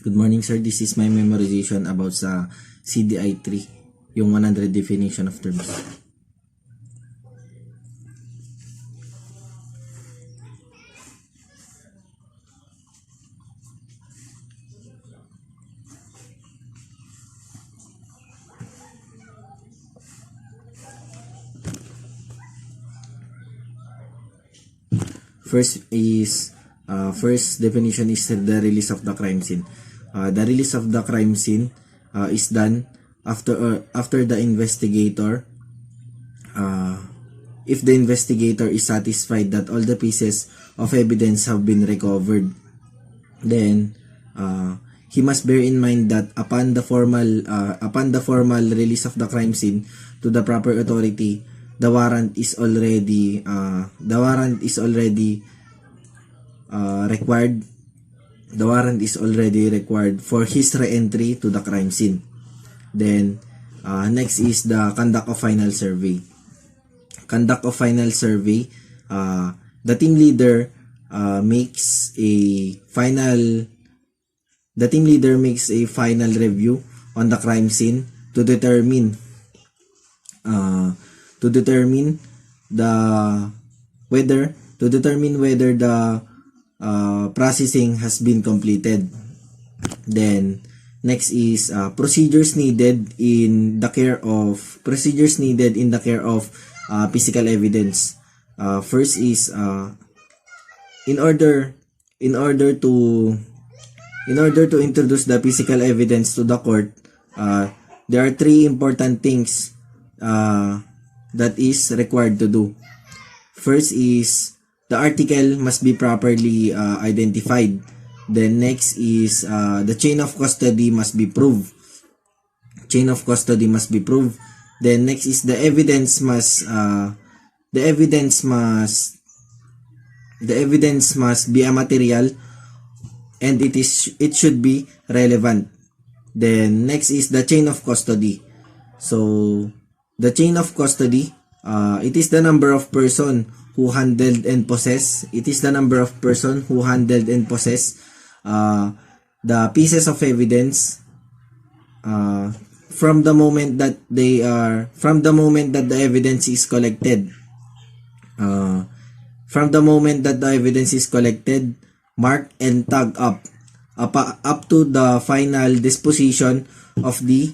Good morning, sir. This is my memorization about sa CDI-3, yung 100 definition of terms. First definition is the release of the crime scene. The release of the crime scene is done after the investigator, if the investigator is satisfied that all the pieces of evidence have been recovered. Then he must bear in mind that upon the formal release of the crime scene to the proper authority, the warrant is already required. The warrant is already required for his re-entry to the crime scene. Then next is the conduct of final survey. Conduct of final survey. The team leader makes a final review on the crime scene to determine whether the processing has been completed. Then next is procedures needed in the care of physical evidence. First is in order to introduce the physical evidence to the court, there are three important things that is required to do. First is the article must be properly identified. Then next is the chain of custody must be proved. Then next is the evidence must be a material, and it should be relevant. Then next is the chain of custody. So the chain of custody, it is the number of person who handled and possessed. It is the number of person who handled and possessed the pieces of evidence from the moment that the evidence is collected. From the moment that the evidence is collected, mark and tag up to the final disposition of the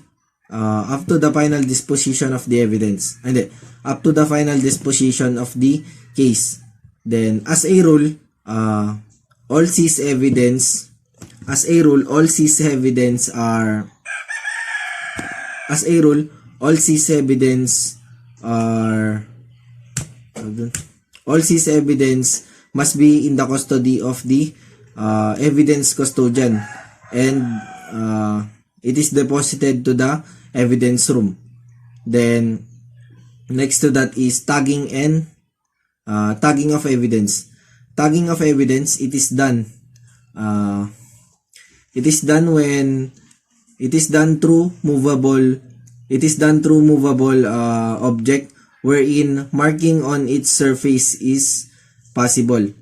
evidence, and up to the final disposition of the case. Then as a rule, all seized evidence must be in the custody of the evidence custodian, and it is deposited to the evidence room. Then next to that is tagging of evidence. Tagging of evidence, it is done through movable object wherein marking on its surface is possible.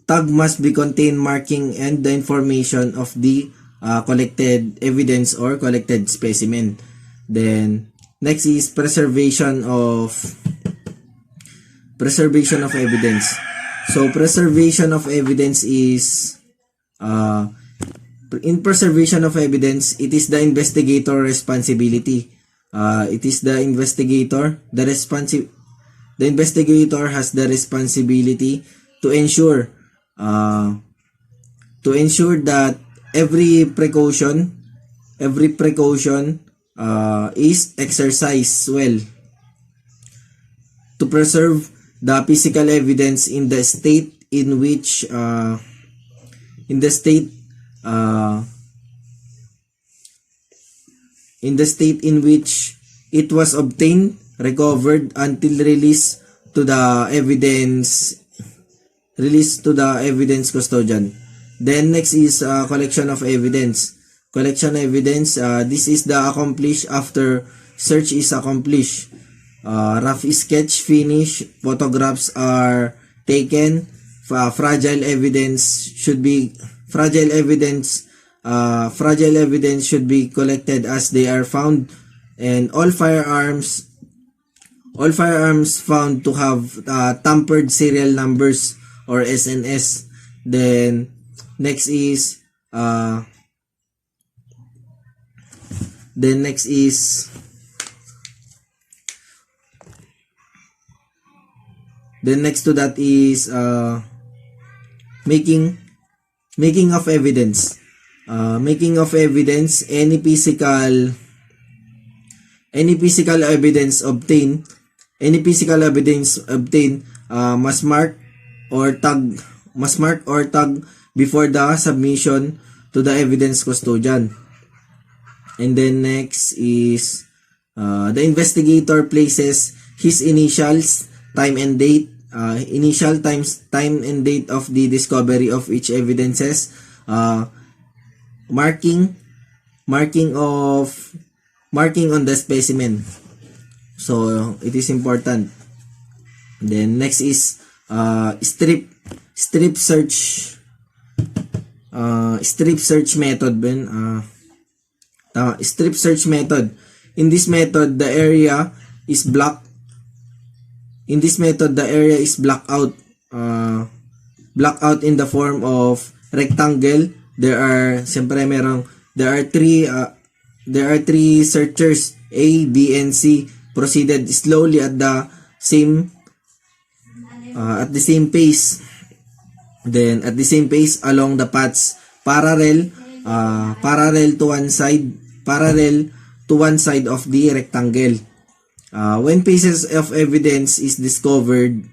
Tag must be contain marking and the information of the collected evidence or collected specimen. Then next is preservation of evidence. So preservation of evidence is in preservation of evidence, it is the investigator responsibility. The investigator has the responsibility to ensure that every precaution is exercised well to preserve the physical evidence in the state in which it was obtained, recovered until release to the evidence custodian. Then next is collection of evidence. This is the accomplished after search is accomplished. Rough sketch finish, photographs are taken, fragile evidence should be fragile evidence should be collected as they are found, and all firearms found to have tampered serial numbers or SNS. Then next is next to that is making of evidence. Making of evidence, any physical evidence obtained must mark or tag before the submission to the evidence custodian. And then next is the investigator places his initials, time and date, time and date of the discovery of each evidences, marking on the specimen. So it is important. Then next is strip search method. Strip search method. In this method, the area is blocked. Blocked out in the form of rectangle. There are three searchers, A, B, and C, proceeded slowly at the same pace. Then at the same pace along the paths parallel to one side of the rectangle. When pieces of evidence is discovered,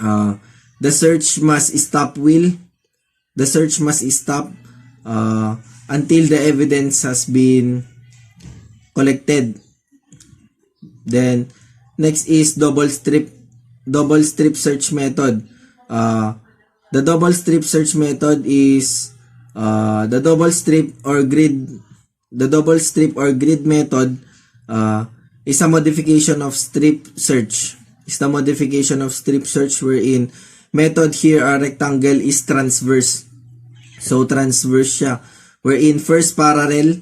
the search must stop until the evidence has been collected. Then next is double strip search method. The double strip search method is the double strip or grid method is a modification of strip search. Wherein method here rectangle is transverse. So transverse siya. Wherein first parallel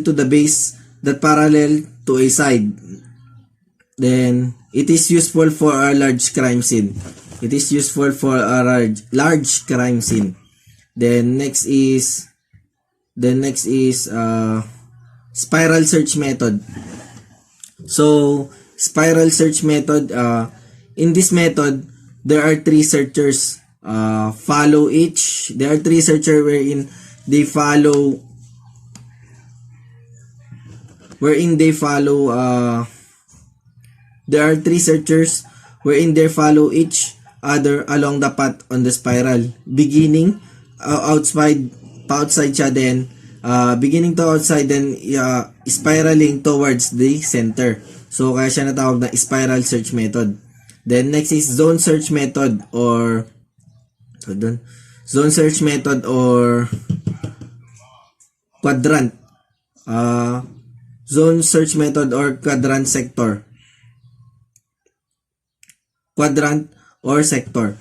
to the base that parallel to a side. Then it is useful for a large crime scene. Then next is spiral search method. So spiral search method, in this method there are three searchers. Follow each. There are three searchers wherein they follow there are three searchers wherein they follow each other along the path on the spiral, beginning outside siya, then spiraling towards the center. So kaya siya natawag na spiral search method. Then next is zone search method or quadrant. Zone search method or quadrant or sector.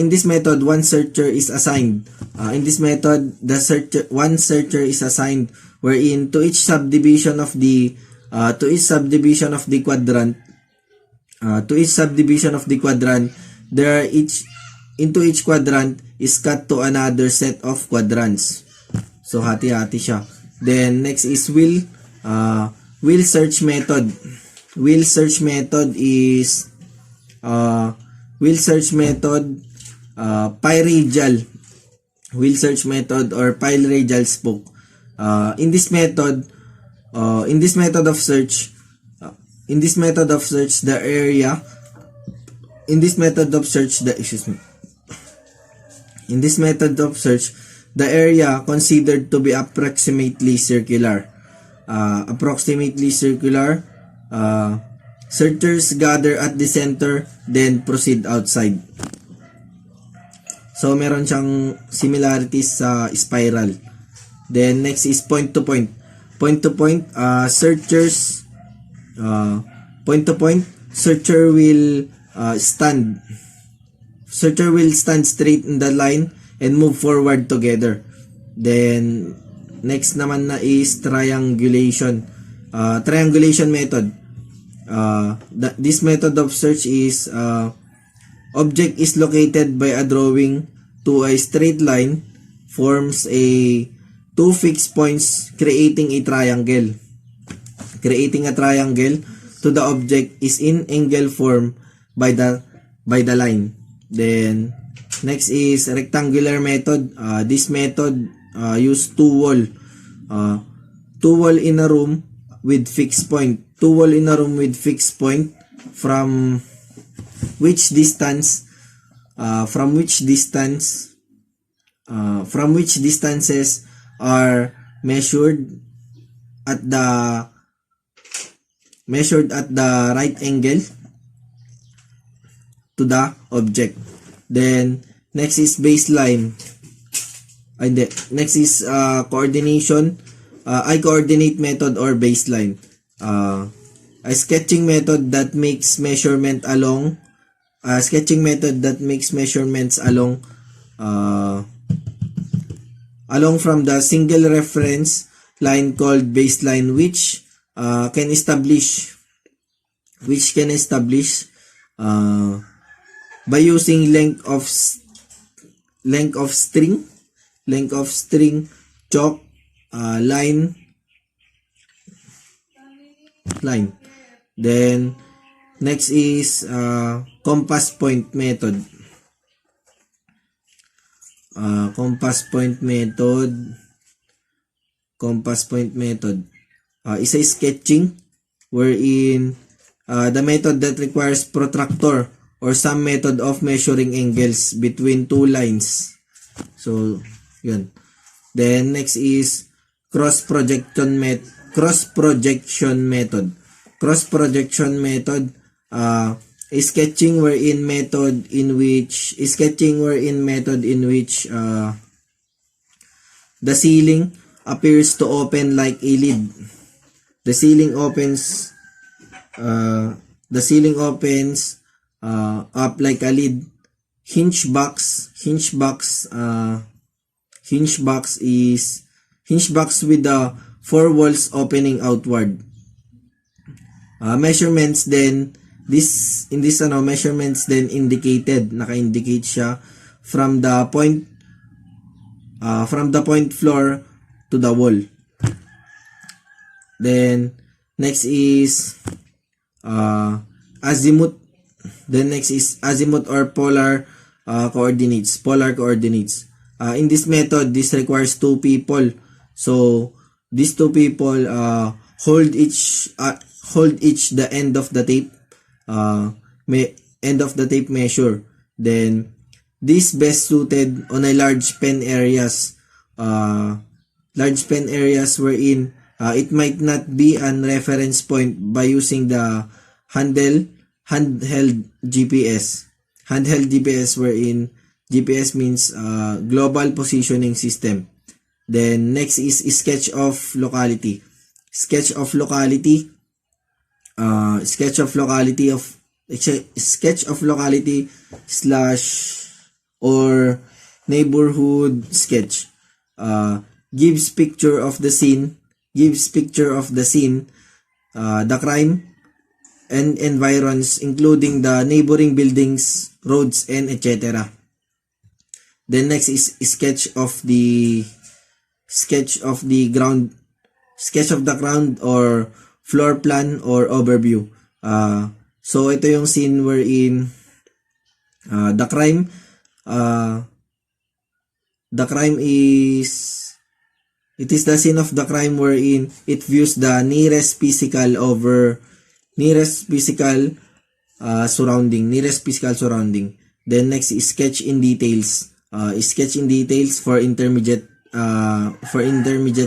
In this method, one searcher is assigned. One searcher is assigned, wherein to each subdivision of the quadrant, into each quadrant is cut to another set of quadrants. So hati-hati siya. Then next is wheel search method. Wheel search method piradial. Wheel search method or piradial spoke. In this method of search, the area considered to be approximately circular. Searchers gather at the center, then proceed outside. So meron siyang similarities sa spiral. Then next is point to point. Searchers Point to point, searcher will stand straight in the line and move forward together. Then next naman na is triangulation. Triangulation method. This method of search is object is located by a drawing to a straight line forms a two fixed points creating a triangle. Creating a triangle to the object is in angle form by the line. Then next is rectangular method. This method use two wall in a room with fixed point. Two wall in a room with fixed point from which distances are measured at the right angle to the object. Then next is baseline. Next is coordination, coordinate method or baseline. A sketching method that makes measurements along from the single reference line called baseline, which can establish by using length of string, chalk, line. Then next is compass point method. Compass point method is a sketching wherein the method that requires protractor or some method of measuring angles between two lines. So yun. Then next is cross projection method. Cross projection method is sketching wherein method in which the ceiling appears to open like a lid. The ceiling opens up like a lid. Hinge box with the four walls opening outward. Measurements then naka-indicate siya from the point floor to the wall. Then next is azimuth. Then next is azimuth or polar coordinates. In this method, this requires two people. So these two people hold each the end of the tape measure. Then this best suited on a large pen areas wherein it might not be an reference point by using the handheld GPS. Handheld GPS wherein GPS means global positioning system. Then next is sketch of locality. Sketch of locality / or neighborhood sketch gives picture of the scene, the crime and environs including the neighboring buildings, roads and etc. Then next is sketch of the ground or floor plan or overview. So ito yung scene wherein the crime is the scene of the crime wherein it views the nearest physical surrounding. Then next is sketch in details. For intermediate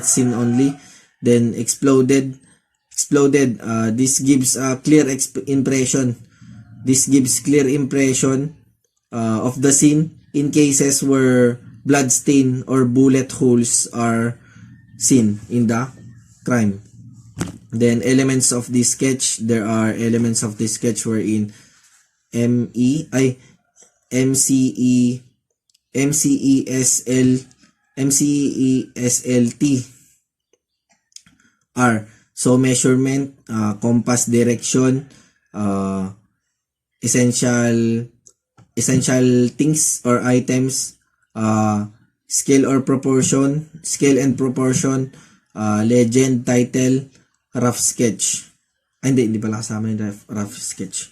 scene only. Then exploded. This gives a clear impression. Of the scene in cases where blood stain or bullet holes are seen in the crime. Then elements of this sketch, there are elements of this sketch wherein MCE MCESLT are so measurement, compass direction, essential things or items, scale and proportion, legend, title, rough sketch. Hindi pala kasama yung rough sketch.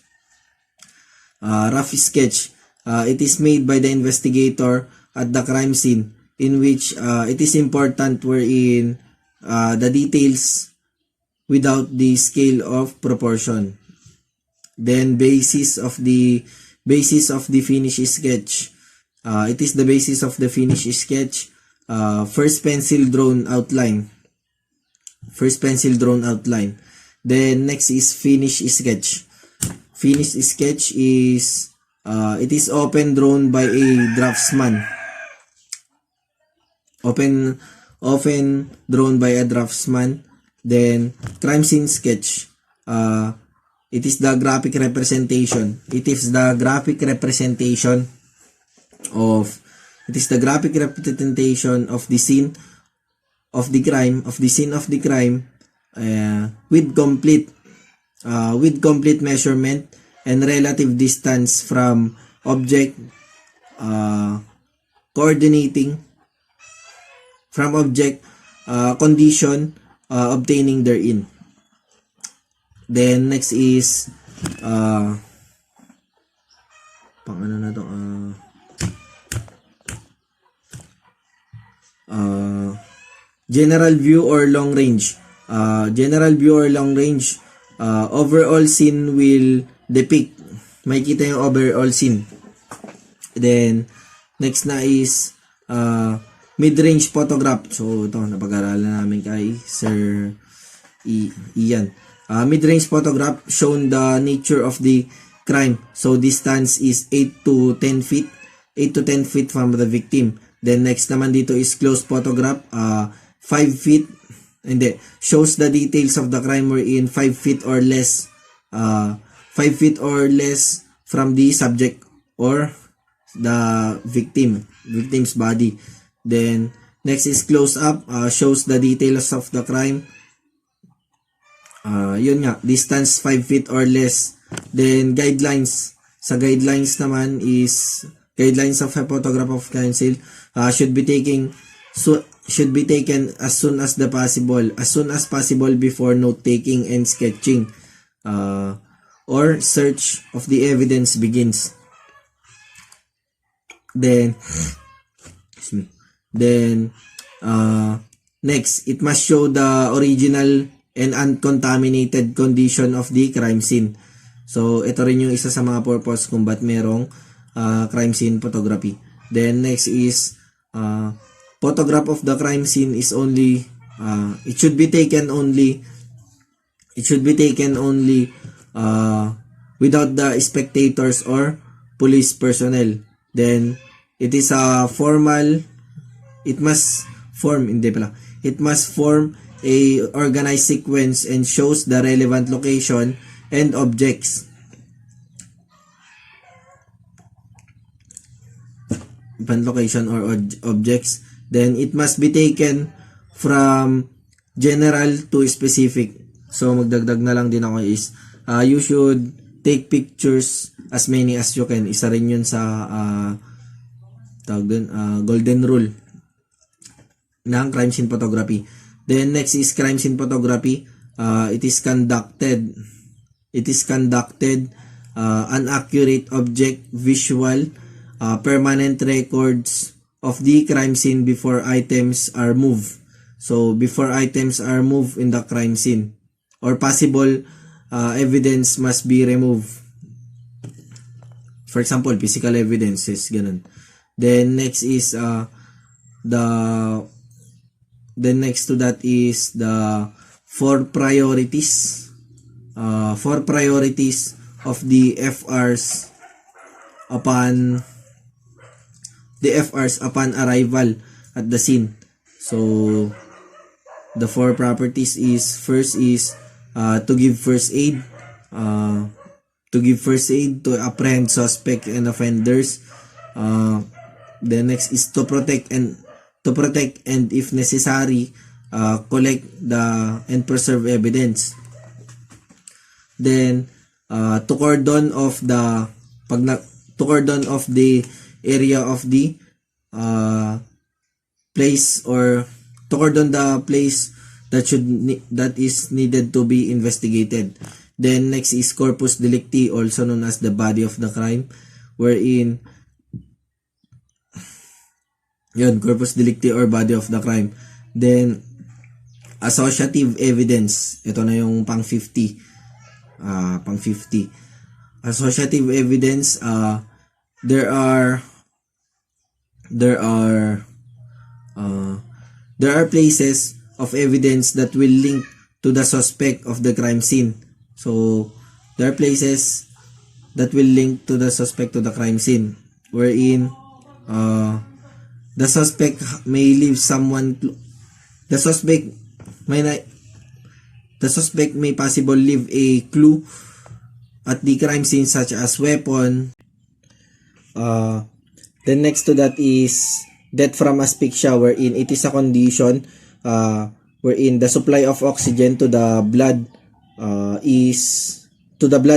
Rough sketch, it is made by the investigator at the crime scene, in which it is important wherein the details without the scale of proportion. Then basis of the finished sketch. It is the basis of the finished sketch. First pencil drawn outline. Then next is finished sketch. Finished sketch is it is often drawn by a draftsman. Often drawn by a draftsman. Then crime scene sketch. It is the graphic representation. Of the scene of the crime, with complete measurement and relative distance from object, condition obtaining therein. Then next is general view or long range. Overall scene will depict. Makikita yung overall scene. Then next na is mid-range photograph. So ito napag-aralan namin kay Sir Ian. Mid-range photograph shown the nature of the crime. So distance is 8 to 10 feet from the victim. Then next naman dito is close photograph, 5 feet. Shows the details of the crime wherein 5 feet or less from the subject or the victim's body. Then next is close up, shows the details of the crime. Yun nga, distance 5 feet or less. Then guidelines. Sa guidelines naman is guidelines of a photograph of crime scene, should be taken as soon as possible before note taking and sketching, or search of the evidence begins. Then next, it must show the original and uncontaminated condition of the crime scene. So ito rin yung isa sa mga purpose kung ba't merong crime scene photography. Then next is photograph of the crime scene is only it should be taken only without the spectators or police personnel. Then it must form a organized sequence and shows the relevant location and objects. Then it must be taken from general to specific. So magdagdag na lang din ako is you should take pictures as many as you can. Isa rin yun sa golden rule ng crime scene photography. Then next is crime scene photography. It is conducted an accurate object visual, permanent records of the crime scene before items are moved. So before items are moved in the crime scene or possible evidence must be removed. For example, physical evidences, ganun. Then next is then next to that is the four priorities of the FRs upon arrival at the scene. So the four properties is, first is to give first aid, to apprehend suspect and offenders. The next is to protect and if necessary, collect and preserve evidence. Then to cordon off the area of the place, or to cordon the place that is needed to be investigated. Then next is corpus delicti, also known as the body of the crime, wherein corpus delicti or body of the crime. Then associative evidence, ito na yung pang 50. Associative evidence, there are places of evidence that will link to the suspect of the crime scene. So there are places that will link to the suspect to the crime scene, wherein the suspect may leave someone. The suspect may possibly leave a clue at the crime scene, such as weapon. Then next to that is death from asphyxia, wherein it is a condition wherein the supply of oxygen to the blood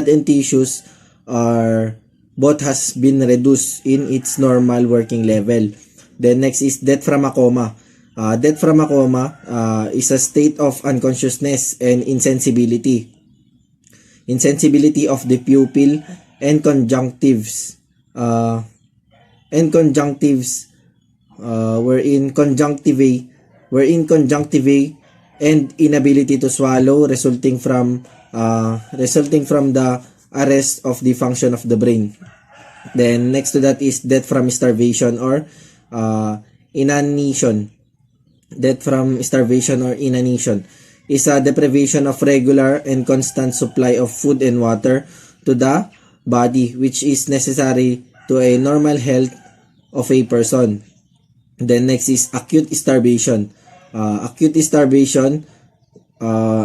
and tissues are both has been reduced in its normal working level. Then next is death from a coma. Death from a coma is a state of unconsciousness and insensibility of the pupil and conjunctives. Wherein conjunctivae and inability to swallow resulting from the arrest of the function of the brain. Then next to that is death from starvation or inanition. Death from starvation or inanition is a deprivation of regular and constant supply of food and water to the body, which is necessary to a normal health of a person. Then next is acute starvation. Acute starvation,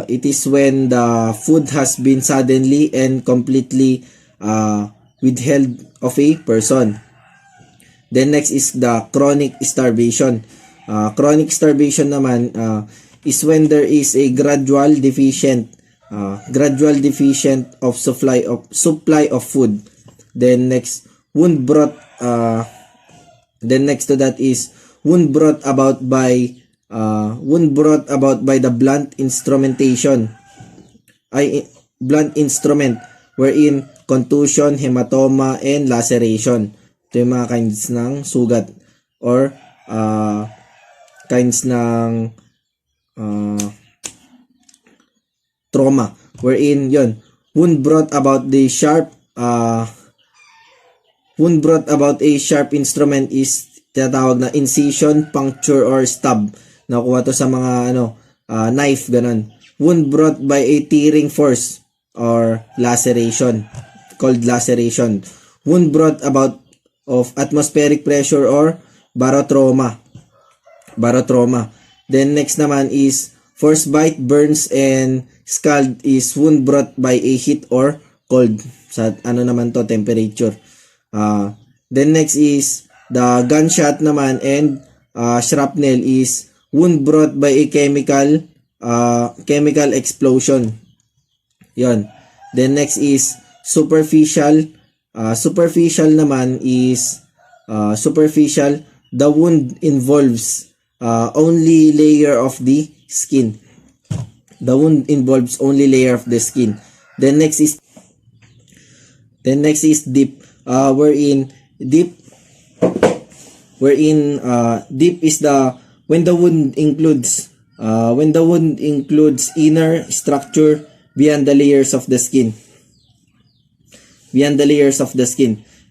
it is when the food has been suddenly and completely withheld of a person. Then next is the chronic starvation. Chronic starvation naman is when there is a gradual deficient of supply of food. Then next to that is wound brought about by the blunt instrument, wherein contusion, hematoma, and laceration. Ito yung mga kinds ng sugat or kinds ng trauma, wherein wound brought about a sharp instrument is tinatawag na incision, puncture, or stab. Nakuha to sa mga knife, ganon. Wound brought by a tearing force or laceration, called laceration. Wound brought about of atmospheric pressure or barotrauma. Then next naman is frostbite, burns, and scald is wound brought by a heat or cold. Sa naman to, temperature. Then next is the gunshot naman and shrapnel is wound brought by a chemical explosion. Yon. Then next is superficial. Superficial naman is superficial. The wound involves only layer of the skin. The wound involves only layer of the skin. Then next is deep. Wherein deep is when the wound includes inner structure beyond the layers of the skin.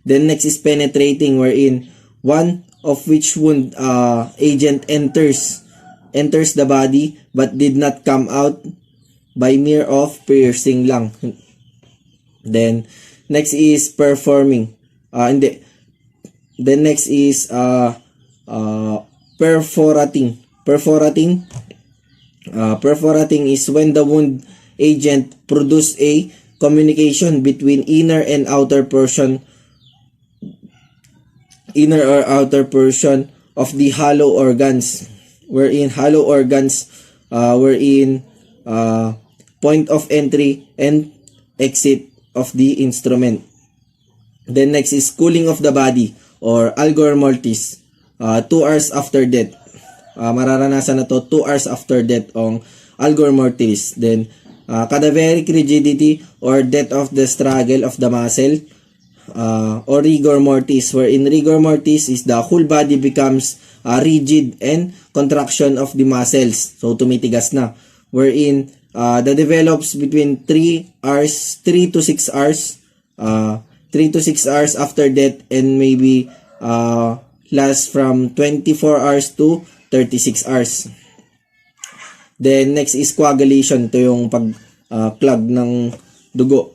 Then next is penetrating, wherein one of which wound agent enters the body but did not come out by mere of piercing lang. Then next is perforating. Perforating is when the wound agent produce a communication between inner or outer portion of the hollow organs, wherein point of entry and exit of the instrument. Then next is cooling of the body or algor mortis, 2 hours after death. Mararanasan na to 2 hours after death ang algor mortis. Then cadaveric rigidity or death of the struggle of the muscle, or rigor mortis, wherein rigor mortis is the whole body becomes rigid and contraction of the muscles, so tumitigas na, wherein that develops between 3 to 6 hours after death, and maybe lasts from 24 hours to 36 hours. Then next is coagulation. Ito yung pag-clog ng dugo.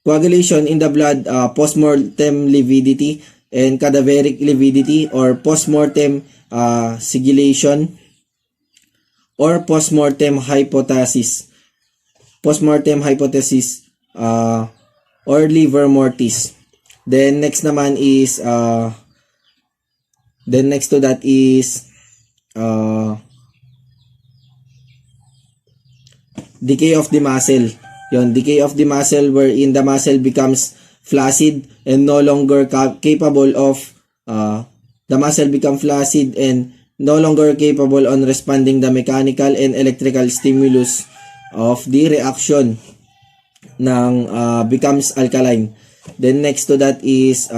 Coagulation in the blood, postmortem lividity and cadaveric lividity, or postmortem sigillation, or postmortem hypothesis. Postmortem hypothesis or liver mortis. Then next naman is next to that is decay of the muscle. Decay of the muscle, wherein the muscle becomes flaccid and no longer capable on responding the mechanical and electrical stimulus of the reaction ng becomes alkaline. Then next to that is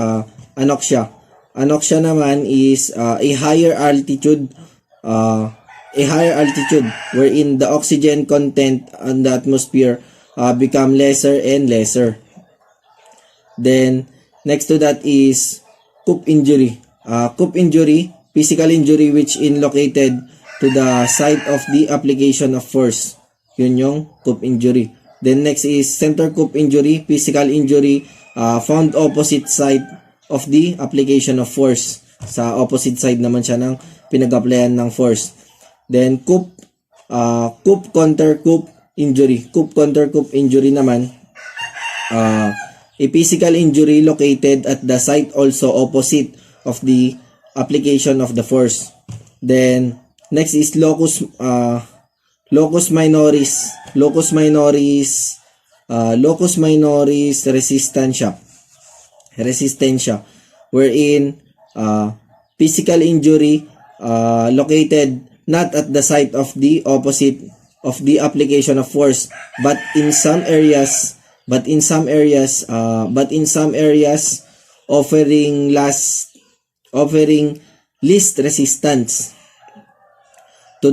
anoxia. Anoxia naman is a higher altitude wherein the oxygen content in the atmosphere become lesser and lesser. Then next to that is Cope injury. Cope injury, physical injury which is located to the site of the application of force. Yun yung Cope injury. Then next is center Cope injury, physical injury found opposite side of the application of force. Sa opposite side naman siya ng pinag-applyan ng force. Then Cope counter Cope injury. Cope counter Cope injury naman, a physical injury located at the site also opposite of the application of the force. Then next is locus minoris resistentia, wherein physical injury located not at the site of the opposite of the application of force, but in some areas offering least resistance to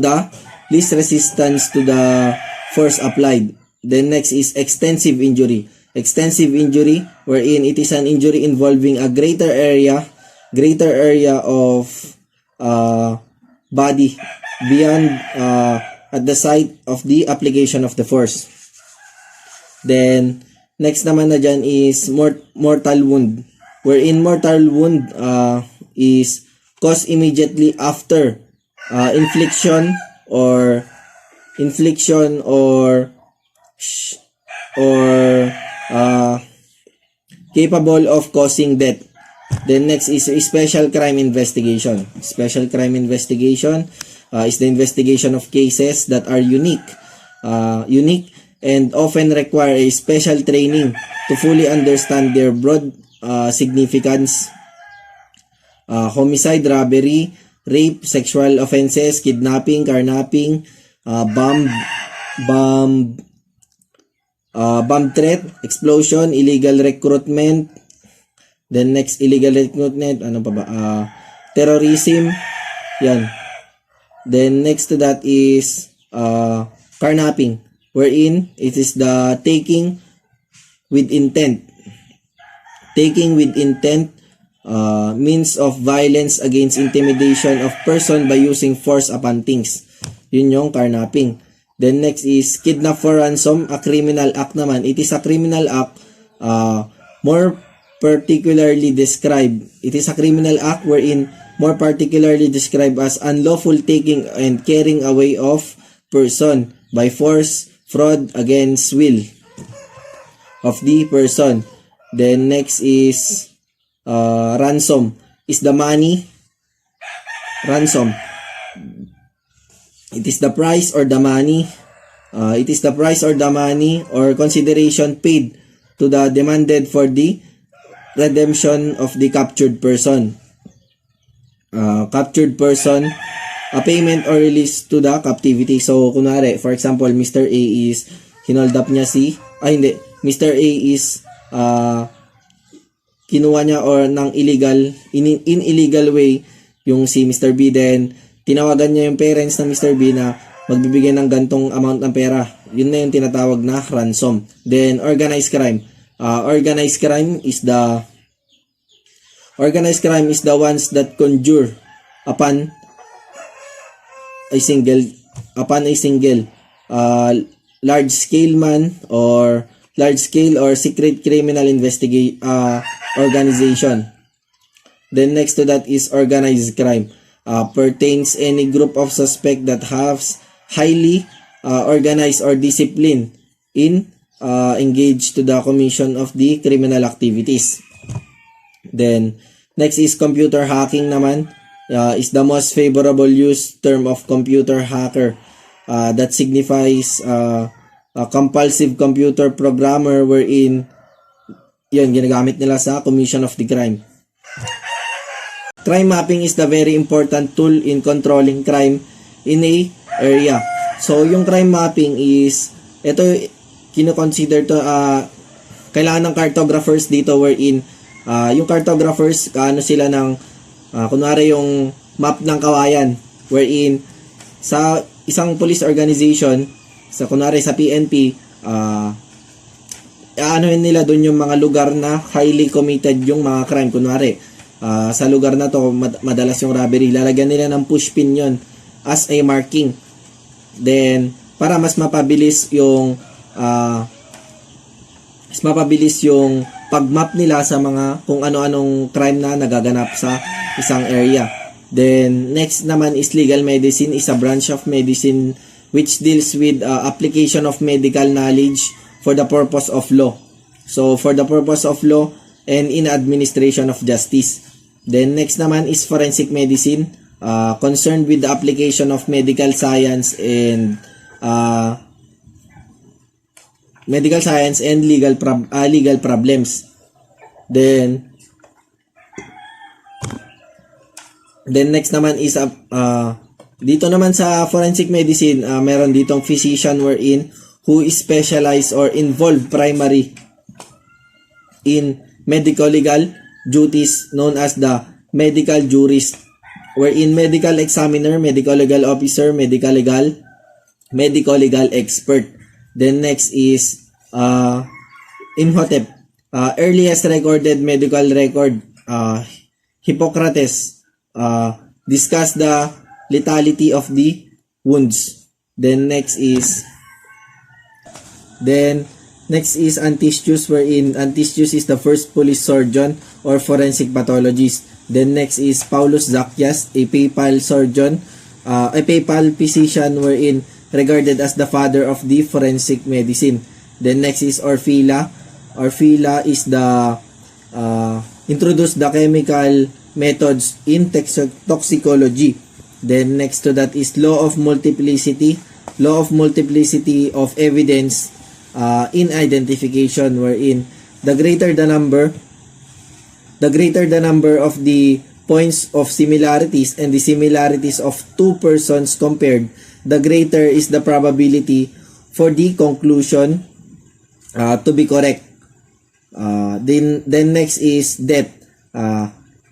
the force applied. Then next is extensive injury. Extensive injury, wherein it is an injury involving a greater area of body beyond at the site of the application of the force. Then next naman na dyan is mortal wound, wherein mortal wound is caused immediately after infliction or capable of causing death. Then next is special crime investigation. Special crime investigation is the investigation of cases that are unique and often require a special training to fully understand their broad significance. Homicide, robbery, rape, sexual offenses, kidnapping, carnapping, bomb threat, explosion, illegal recruitment. Then next, illegal recruitment, terrorism, yan. Then next to that is carnapping, wherein it is the taking with intent. Taking with intent means of violence against intimidation of person by using force upon things. Yun yung carnapping. Then next is kidnap for ransom, a criminal act naman. It is a criminal act more particularly described. It is a criminal act wherein more particularly described as unlawful taking and carrying away of person by force, fraud against will of the person. Then next is ransom. Is the money ransom? It is the price or the money. It is the price or the money or consideration paid to the demanded for the redemption of the captured person. Captured person, a payment or release to the captivity. So, kunwari, for example, Mr. A is hinold up niya Mr. A is kinuha niya or ng in illegal way yung si Mr. B, then tinawagan niya yung parents ng Mr. B na magbibigay ng gantong amount ng pera. Yun na yung tinatawag na ransom. Then organized crime. Organized crime is the ones that conjure upon a single large scale or secret criminal organization. Then next to that is organized crime. Pertains any group of suspect that has highly organized or disciplined in engaged to the commission of the criminal activities. Then next is computer hacking naman. Is the most favorable use term of computer hacker. That signifies a compulsive computer programmer wherein yun ginagamit nila sa commission of the crime. Crime mapping is the very important tool in controlling crime in a area. So yung crime mapping is ito kino-consider to kailangan ng cartographers dito wherein yung cartographers sila ng kunwari yung map ng kawayan wherein sa isang police organization kunwari sa PNP aanohin nila doon yung mga lugar na highly committed yung mga crime. Kunwari sa lugar na to madalas yung robbery, lalagyan nila ng pushpin yon as a marking, then para mas mapabilis yung pag-map nila sa mga kung ano-anong crime na nagaganap sa isang area. Then next naman is legal medicine, is a branch of medicine which deals with application of medical knowledge for the purpose of law. So for the purpose of law and in administration of justice. Then next naman is forensic medicine, concerned with the application of medical science and legal problems. Then next naman is dito naman sa forensic medicine, meron ditong physician wherein who is specialized or involved primary in medical legal duties known as the medical jurist, wherein medical examiner, medical legal officer, medical legal expert. Then next is Imhotep, earliest recorded medical record. Hippocrates discussed the lethality of the wounds. Then next is Anticius, wherein Anticius is the first police surgeon or forensic pathologist. Then next is Paulus Zacchias, a papal surgeon, a papal physician wherein regarded as the father of the forensic medicine. Then next is Orfila. Orfila is the introduced the chemical methods in toxicology. Then next to that is law of multiplicity of evidence in identification, wherein the greater the number of the points of similarities and the similarities of two persons compared, the greater is the probability for the conclusion to be correct. Then next is death.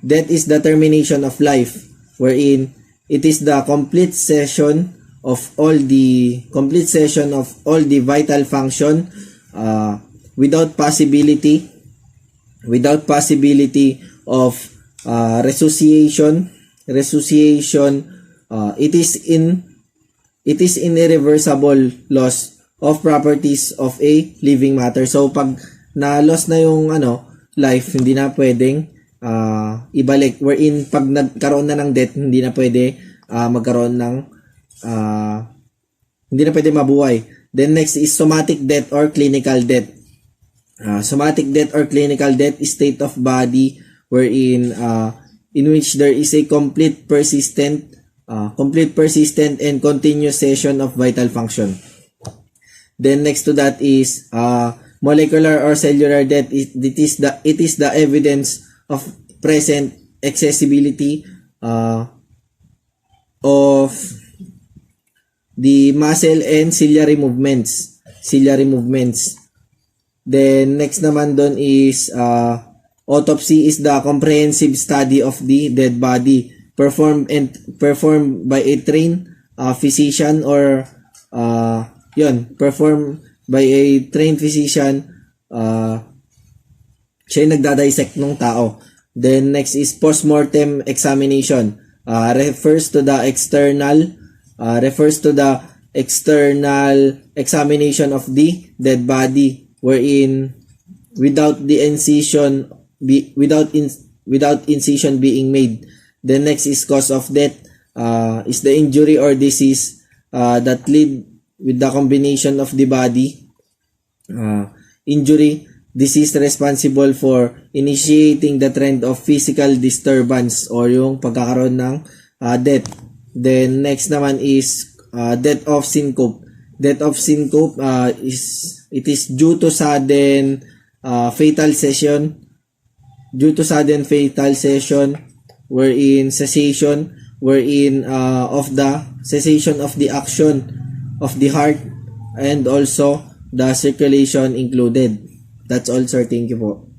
Death is the termination of life, wherein it is the complete cessation of all the vital function without possibility of resuscitation. It is irreversible loss of properties of a living matter. So pag na-loss na yung life, hindi na pwedeng ibalik, wherein pag nagkaroon na ng death, hindi na pwede magkaroon ng hindi na pwede mabuhay. Then next is somatic death or clinical death. Somatic death or clinical death is state of body wherein in which there is a complete persistent and continuous cessation of vital function. Then next to that is molecular or cellular death. It is the evidence of present accessibility of the muscle and ciliary movements. Then next naman doon is autopsy is the comprehensive study of the dead body performed by a trained physician or performed by a trained physician. Siya yung nagdadissect ng tao. Then next is postmortem examination. Refers to the external examination of the dead body wherein without incision being made. The next is cause of death is the injury or disease that lead with the combination of the body injury disease responsible for initiating the trend of physical disturbance or yung pagkakaroon ng death. Then next naman is death of syncope. Death of syncope is due to sudden fatal cessation wherein cessation of the action of the heart and also the circulation included. That's all, sir. Thank you po.